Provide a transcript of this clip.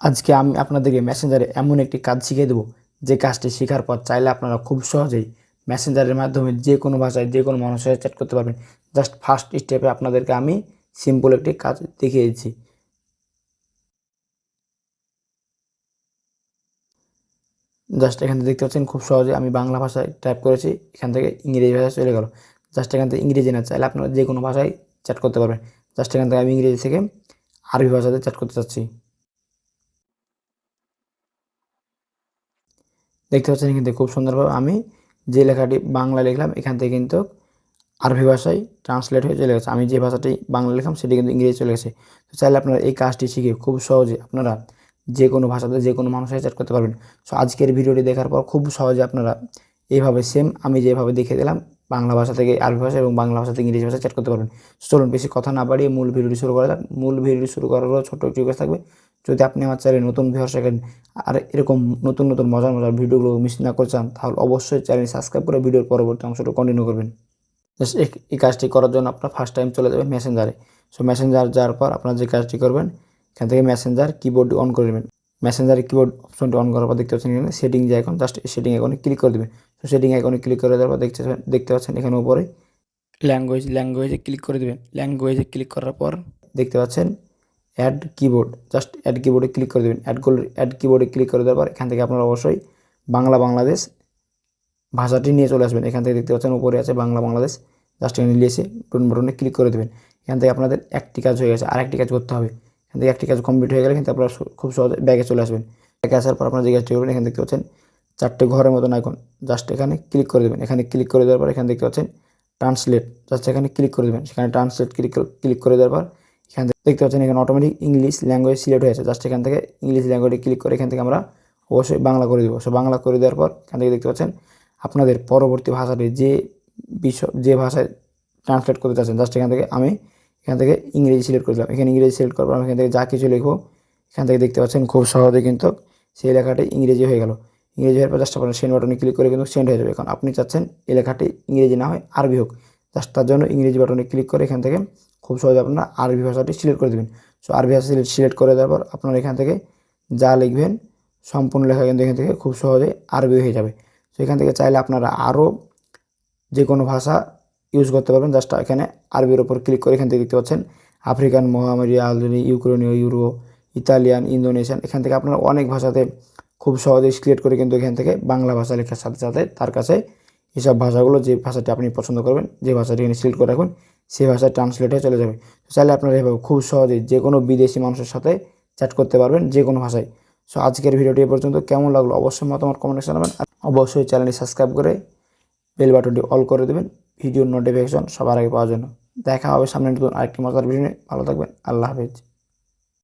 আজকে আমি আপনাদেরকে মেসেঞ্জারে এমন একটি কাজ শিখিয়ে দেবো, যে কাজটি শেখার পর চাইলে আপনারা খুব সহজেই মেসেঞ্জারের মাধ্যমে যে কোনো ভাষায় যে কোনো মানুষের সাথে চ্যাট করতে পারবেন। জাস্ট ফার্স্ট স্টেপে আপনাদেরকে আমি সিম্পল একটি কাজ দেখিয়ে দিচ্ছি। জাস্ট এখান থেকে দেখতে পাচ্ছেন খুব সহজে আমি বাংলা ভাষায় টাইপ করেছি, এখান থেকে ইংরেজি ভাষায় চলে গেল। জাস্ট এখান থেকে ইংরেজি না, চাইলে আপনারা যে কোনো ভাষায় চ্যাট করতে পারবেন। জাস্ট এখান থেকে আমি ইংরেজি থেকে আরবি ভাষাতে চ্যাট করতে চাচ্ছি। দেখতে পাচ্ছেন এখান থেকে খুব সুন্দরভাবে আমি যে লেখাটি বাংলা লিখলাম এখান থেকে কিন্তু আরবি ভাষায় ট্রান্সলেট হয়ে চলে গেছে। আমি যে ভাষাটি বাংলা লিখলাম সেটি কিন্তু ইংরেজি চলে গেছে। তো চাইলে আপনারা এই কাজটি শিখে খুব সহজে আপনারা যে কোনো ভাষাতে যে কোনো মানুষের চ্যাট করতে পারবেন। সো আজকের ভিডিওটি দেখার পর খুব সহজে আপনারা এইভাবে সেম আমি যেভাবে দেখিয়ে দিলাম বাংলা ভাষা থেকে আরবি ভাষা এবং বাংলা ভাষা থেকে ইংরেজি ভাষায় চ্যাট করতে পারবেন। চলুন বেশি কথা না বাড়িয়ে মূল ভিডিওটি শুরু করা যাক। মূল ভিডিওটি শুরু করার পর ছোট্ট একটি রিকোয়েস্ট থাকবে, যদি আপনি আমার চ্যানেলে নতুন ভিউয়ার থাকেন আর এরকম নতুন নতুন মজার মজার ভিডিওগুলো মিস না করতে চান, তাহলে অবশ্যই চ্যানেল সাবস্ক্রাইব করে ভিডিওর পরবর্তী অংশটা কন্টিনিউ করবেন। জাস্ট এই কাজটি করার জন্য আপনার ফার্স্ট টাইম চলে যাবেন মেসেঞ্জারে। সো মেসেঞ্জার যাওয়ার পর আপনার যে কাজটি করবেন, এখান থেকে মেসেঞ্জার কিবোর্ডটি অন করে নেবেন। মেসেঞ্জারের কিবোর্ড অপশনটি অন করার পর দেখতে পাচ্ছেন এখানে সেটিং যে আইকন, জাস্ট সেটিং আইকনে ক্লিক করে দেবেন। তো সেটিং আইকনে ক্লিক করে দেওয়ার পর দেখতে পাচ্ছেন এখানে উপরে ল্যাঙ্গুয়েজে ক্লিক করে দেবেন। ল্যাঙ্গুয়েজে ক্লিক করার পর দেখতে পাচ্ছেন অ্যাড কিবোর্ড, জাস্ট অ্যাড কিবোর্ডে ক্লিক করে দেবেন। অ্যাড কিবোর্ডে ক্লিক করে দেওয়ার পর এখান থেকে আপনারা অবশ্যই বাংলাদেশ ভাষাটি নিয়ে চলে আসবেন। এখান থেকে দেখতে পাচ্ছেন উপরে আছে বাংলাদেশ, জাস্ট এখানে লিখে ডন বাটনে ক্লিক করে দেবেন। এখান থেকে আপনাদের একটি কাজ হয়ে গেছে, আরেকটি কাজ করতে হবে। এখান থেকে একটি কাজ কমপ্লিট হয়ে গেলে কিন্তু আপনারা খুব সহজে ব্যাগে চলে আসবেন। ব্যাগে আসার পর আপনারা যে কাজটি করবেন, এখানে দেখতে পাচ্ছেন চারটে ঘরের মতন আইকন, জাস্ট এখানে ক্লিক করে দেবেন। এখানে ক্লিক করে দেওয়ার পর এখানে দেখতে পাচ্ছেন ট্রান্সলেট, জাস্ট এখানে ক্লিক করে দেবেন। সেখানে ট্রান্সলেট ক্লিক করে দেওয়ার পর এখান থেকে দেখতে পাচ্ছেন এখানে অটোমেটিক ইংলিশ ল্যাঙ্গুয়েজ সিলেক্ট হয়েছে। জাস্ট এখান থেকে ইংলিশ ল্যাঙ্গুয়েজে ক্লিক করে এখান থেকে আমরা অবশ্যই বাংলা করে দেবো। সো বাংলা করে দেওয়ার পর এখান থেকে দেখতে পাচ্ছেন আপনাদের পরবর্তী ভাষাটি যে ভাষায় ট্রান্সলেট করতে চাচ্ছেন, জাস্ট এখান থেকে ইংরেজি সিলেক্ট করে দিলাম। এখানে ইংরেজি সিলেক্ট করার পর আমি এখান থেকে যা কিছু লিখবো এখান থেকে দেখতে পাচ্ছেন খুব সহজে কিন্তু সেই লেখাটি ইংরেজি হয়ে গেল। ইংরেজি হওয়ার পর জাস্ট আপনার সেন্ড বাটনে ক্লিক করে কিন্তু সেন্ড হয়ে যাবে। এখন আপনি চাচ্ছেন এই লেখাটি ইংরেজি না হয় আরবি হোক, জাস্ট তার জন্য ইংরেজি বাটনে ক্লিক করে এখান থেকে খুব সহজে আপনারা আরবি ভাষাটি সিলেক্ট করে দেবেন। সো আরবি ভাষা সিলেক্ট করে দেওয়ার পর আপনারা এখান থেকে যা লিখবেন সম্পূর্ণ লেখা কিন্তু এখান থেকে খুব সহজে আরবি হয়ে যাবে। তো এখান থেকে চাইলে আপনারা আরও যে কোনো ভাষা ইউজ করতে পারবেন। জাস্ট এখানে আরবির ওপর ক্লিক করে এখান থেকে দেখতে পাচ্ছেন আফ্রিকান, মহামারী, আলজেরি, ইউক্রেনীয়, ইউরো, ইতালিয়ান, ইন্দোনেশিয়ান, এখান থেকে আপনারা অনেক ভাষাতে খুব সহজে সিলেক্ট করে কিন্তু এখান থেকে বাংলা ভাষা লেখার সাথে সাথে তার কাছে এসব ভাষাগুলো যে ভাষাটি আপনি পছন্দ করবেন, যে ভাষাটি এখানে সিলেক্ট করে রাখুন সেই ভাষায় ট্রান্সলেট হয়ে চলে যাবে। তো চাইলে আপনারা এভাবে খুব সহজেই যে কোনো বিদেশি মানুষের সাথে চ্যাট করতে পারবেন যে কোনো ভাষায়। সো আজকের ভিডিওটি এ পর্যন্ত, কেমন লাগলো অবশ্যই মতামত কমেন্টে জানাবেন। আর অবশ্যই চ্যানেলটি সাবস্ক্রাইব করে বেল বাটনটি অল করে দেবেন ভিডিওর নোটিফিকেশন সবার আগে পাওয়ার জন্য। দেখা হবে সামনে নতুন আরেকটি মজার ভিডিও নিয়ে। ভালো থাকবেন, আল্লাহ হাফেজ।